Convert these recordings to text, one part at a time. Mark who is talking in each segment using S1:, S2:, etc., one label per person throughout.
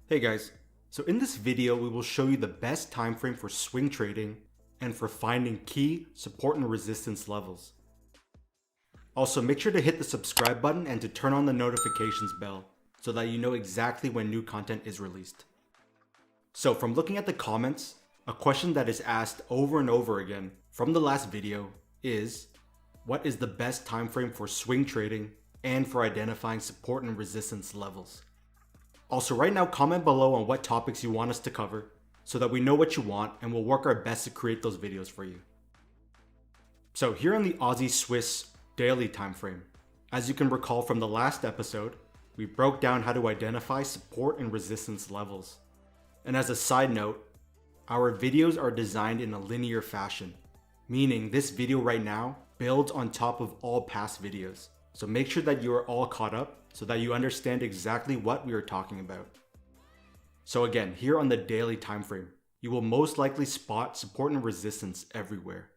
S1: Hey guys, so in this video we will show you the best time frame for swing trading and for finding key support and resistance levels. Also make sure to hit the subscribe button and to turn on the notifications bell so that you know exactly when new content is released. So from looking at the comments, a question that is asked over and over again from the last video is, what is the best time frame for swing trading and for identifying support and resistance levels? Also, right now, comment below on what topics you want us to cover so that we know what you want and we'll work our best to create those videos for you. So here on the Aussie Swiss daily time frame, as you can recall from the last episode, we broke down how to identify support and resistance levels. And as a side note, our videos are designed in a linear fashion, meaning this video right now builds on top of all past videos. So make sure that you are all caught up so that you understand exactly what we are talking about. So again, here on the daily time frame, you will most likely spot support and resistance everywhere.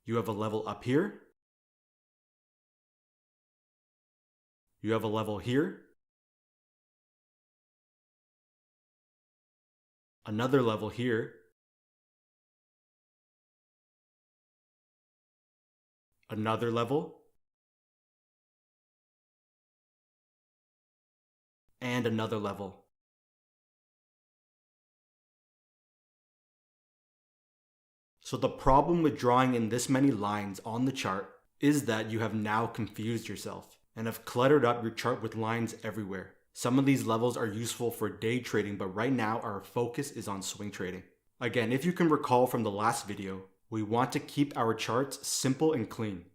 S1: You have a level up here. You have a level here. Another level here. Another level. And another level. So the problem with drawing in this many lines on the chart is that you have now confused yourself and have cluttered up your chart with lines everywhere. Some of these levels are useful for day trading, but right now our focus is on swing trading. Again, if you can recall from the last video, we want to keep our charts simple and clean.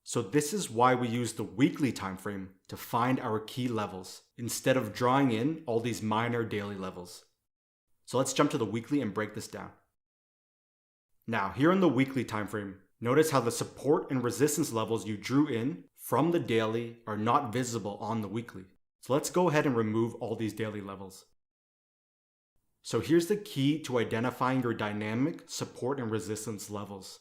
S1: So this is why we use the weekly time frame to find our key levels instead of drawing in all these minor daily levels. So let's jump to the weekly and break this down. Now, here in the weekly time frame, notice how the support and resistance levels you drew in from the daily are not visible on the weekly. So let's go ahead and remove all these daily levels. So here's the key to identifying your dynamic support and resistance levels.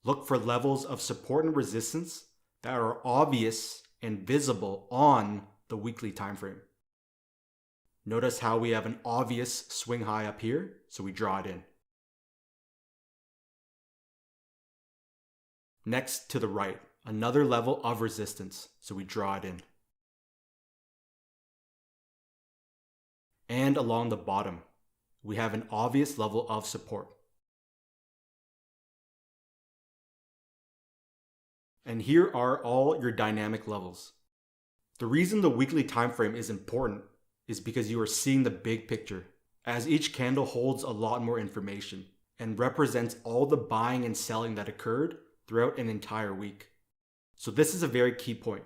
S1: Look for levels of support and resistance that are obvious and visible on the weekly time frame. Notice how we have an obvious swing high up here, so we draw it in. Next to the right, another level of resistance, so we draw it in. And along the bottom, we have an obvious level of support. And here are all your dynamic levels. The reason the weekly time frame is important is because you are seeing the big picture, as each candle holds a lot more information and represents all the buying and selling that occurred throughout an entire week. So this is a very key point.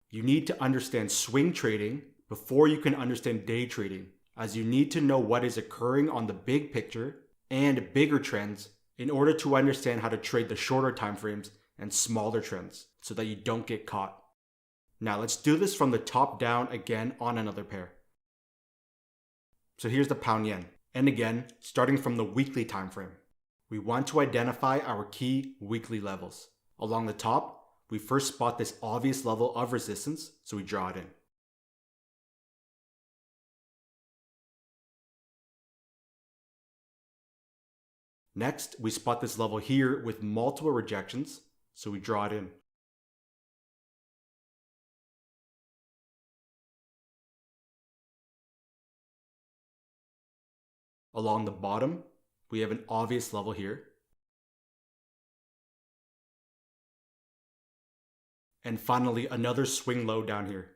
S1: You need to understand swing trading before you can understand day trading, as you need to know what is occurring on the big picture and bigger trends in order to understand how to trade the shorter time frames and smaller trends so that you don't get caught. Now let's do this from the top down again on another pair. So here's the pound yen. And again, starting from the weekly time frame, we want to identify our key weekly levels. Along the top, we first spot this obvious level of resistance, so we draw it in. Next, we spot this level here with multiple rejections, so we draw it in. Along the bottom, we have an obvious level here. And finally, another swing low down here.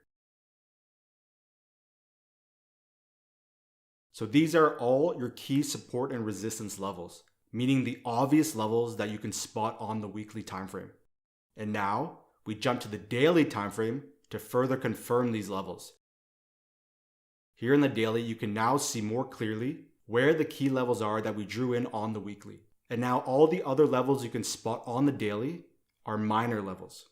S1: So these are all your key support and resistance levels, meaning the obvious levels that you can spot on the weekly time frame. And now we jump to the daily time frame to further confirm these levels. Here in the daily, you can now see more clearly where the key levels are that we drew in on the weekly. And now all the other levels you can spot on the daily are minor levels.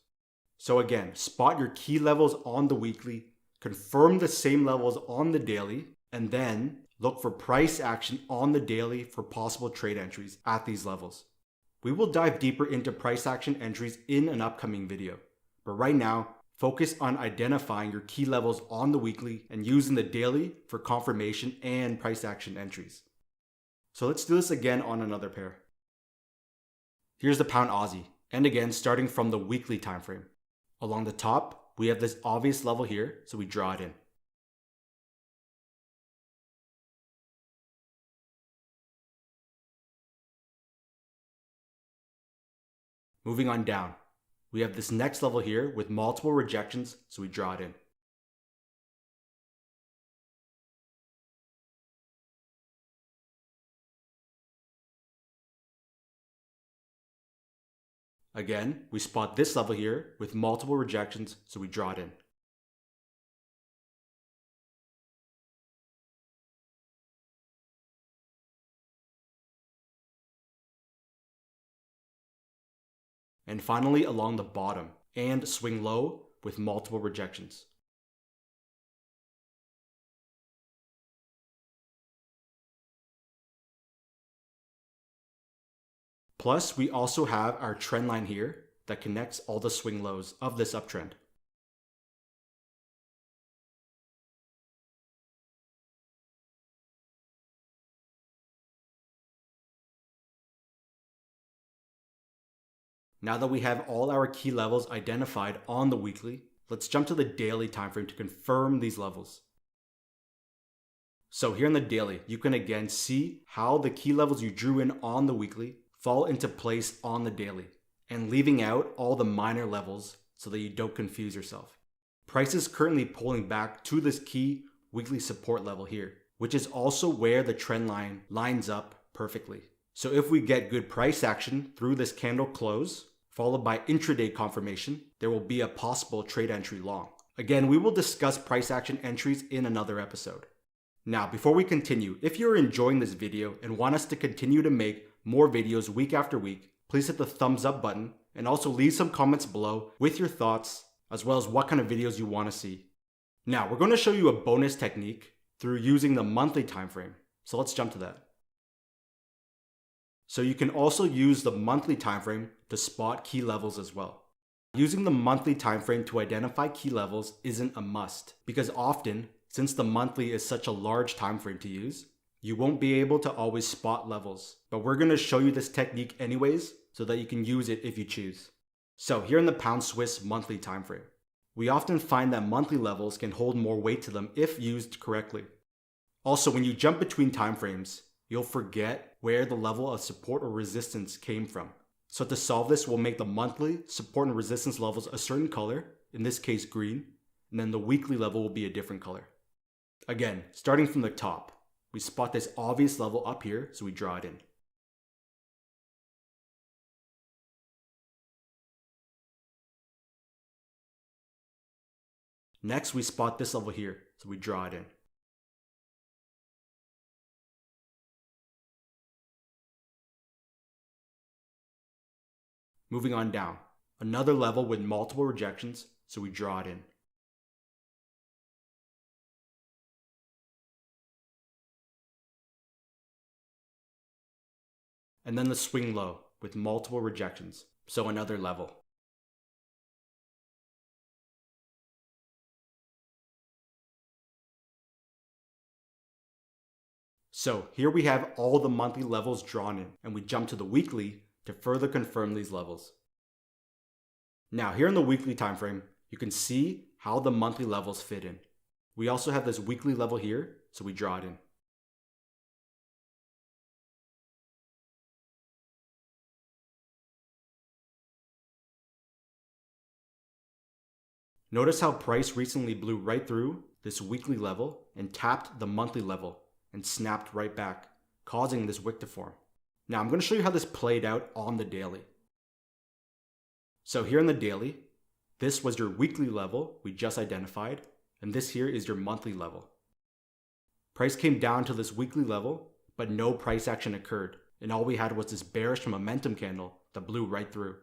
S1: So again, spot your key levels on the weekly, confirm the same levels on the daily, and then look for price action on the daily for possible trade entries at these levels. We will dive deeper into price action entries in an upcoming video, but right now, Focus on identifying your key levels on the weekly and using the daily for confirmation and price action entries. So let's do this again on another pair. Here's the pound Aussie, and again starting from the weekly time frame. Along the top, we have this obvious level here, so we draw it in. Moving on down, we have this next level here with multiple rejections, so we draw it in. Again, we spot this level here with multiple rejections, so we draw it in. And finally along the bottom, and swing low with multiple rejections. Plus, we also have our trend line here that connects all the swing lows of this uptrend. Now that we have all our key levels identified on the weekly, let's jump to the daily time frame to confirm these levels. So here in the daily, you can again see how the key levels you drew in on the weekly fall into place on the daily, and leaving out all the minor levels so that you don't confuse yourself. Price is currently pulling back to this key weekly support level here, which is also where the trend line lines up perfectly. So if we get good price action through this candle close, followed by intraday confirmation, there will be a possible trade entry long. Again, we will discuss price action entries in another episode. Now, before we continue, if you're enjoying this video and want us to continue to make more videos week after week, please hit the thumbs up button and also leave some comments below with your thoughts as well as what kind of videos you want to see. Now, we're going to show you a bonus technique through using the monthly time frame. So let's jump to that. So you can also use the monthly time frame to spot key levels as well. Using the monthly time frame to identify key levels isn't a must because often, since the monthly is such a large time frame to use, you won't be able to always spot levels. But we're going to show you this technique anyways so that you can use it if you choose. So here in the pound Swiss monthly time frame, we often find that monthly levels can hold more weight to them if used correctly. Also, when you jump between time frames, you'll forget where the level of support or resistance came from. So to solve this, we'll make the monthly support and resistance levels a certain color, in this case green, and then the weekly level will be a different color. Again, starting from the top, we spot this obvious level up here, so we draw it in. Next, we spot this level here, so we draw it in. Moving on down, another level with multiple rejections, so we draw it in. And then the swing low with multiple rejections, so another level. So here we have all the monthly levels drawn in, and we jump to the weekly to further confirm these levels. Now here in the weekly time frame, you can see how the monthly levels fit in. We also have this weekly level here, so we draw it in. Notice how price recently blew right through this weekly level and tapped the monthly level and snapped right back, causing this wick to form. Now I'm going to show you how this played out on the daily. So here in the daily, this was your weekly level we just identified, and this here is your monthly level. Price came down to this weekly level, but no price action occurred, and all we had was this bearish momentum candle that blew right through.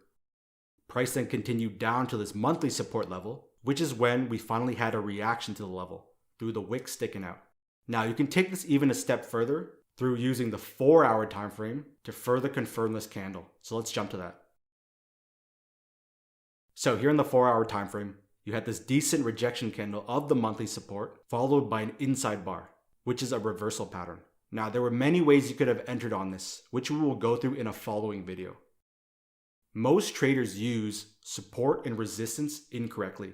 S1: Price then continued down to this monthly support level, which is when we finally had a reaction to the level through the wick sticking out. Now you can take this even a step further through using the 4-hour time frame to further confirm this candle. So let's jump to that. So here in the 4-hour time frame, you had this decent rejection candle of the monthly support, followed by an inside bar, which is a reversal pattern. Now, there were many ways you could have entered on this, which we will go through in a following video. Most traders use support and resistance incorrectly.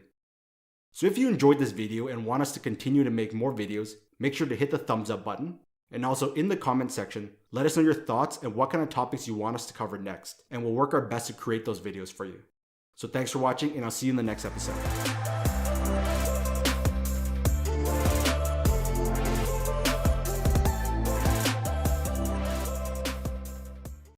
S1: So if you enjoyed this video and want us to continue to make more videos, make sure to hit the thumbs up button. And also in the comment section, let us know your thoughts and what kind of topics you want us to cover next. And we'll work our best to create those videos for you. So thanks for watching, and I'll see you in the next episode.